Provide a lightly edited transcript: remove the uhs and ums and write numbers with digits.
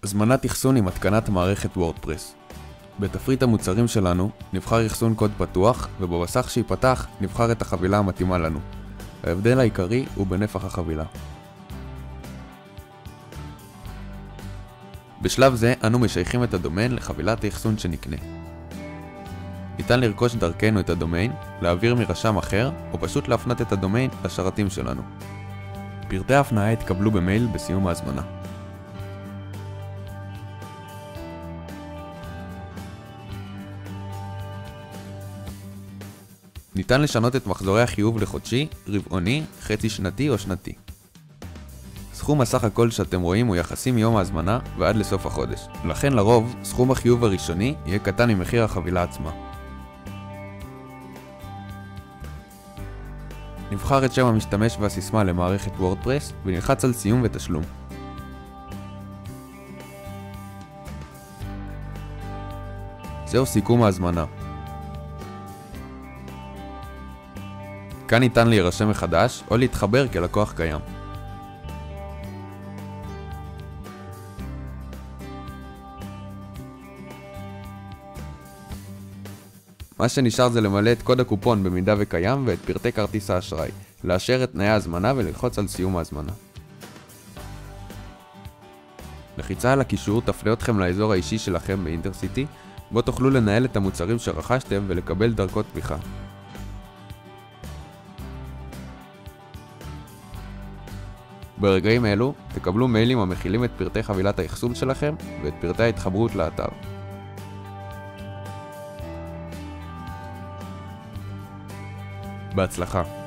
הזמנת אחסון עם התקנת מערכת וורדפרס. בתפריט המוצרים שלנו נבחר אחסון קוד פתוח, ובמסך שיפתח נבחר את החבילה המתאימה לנו. ההבדל העיקרי הוא בנפח החבילה. בשלב זה אנו משייכים את הדומיין לחבילת האחסון שנקנה. ניתן לרכוש דרכנו את הדומיין, להעביר מרשם אחר, או פשוט להפנות את הדומיין לשרתים שלנו. פרטי ההפניה יתקבלו במייל בסיום ההזמנה. ניתן לשנות את מחזורי החיוב לחודשי, רבעוני, חצי שנתי או שנתי. סכום הסך הכל שאתם רואים הוא יחסי מיום ההזמנה ועד לסוף החודש. לכן לרוב, סכום החיוב הראשוני יהיה קטן ממחיר החבילה עצמה. נבחר את שם המשתמש והסיסמה למערכת וורדפרס ונלחץ על סיום ותשלום. זהו סיכום ההזמנה. כאן ניתן להירשם מחדש או להתחבר כלקוח קיים. מה שנשאר זה למלא את קוד הקופון במידה וקיים ואת פרטי כרטיס האשראי, לאשר את תנאי ההזמנה וללחוץ על סיום ההזמנה. לחיצה על הקישור תפנה אתכם לאזור האישי שלכם באינטרסיטי, בו תוכלו לנהל את המוצרים שרכשתם ולקבל דרכו תמיכה. ברגעים אלו תקבלו מיילים המכילים את פרטי חבילת האחסון שלכם ואת פרטי ההתחברות לאתר. בהצלחה.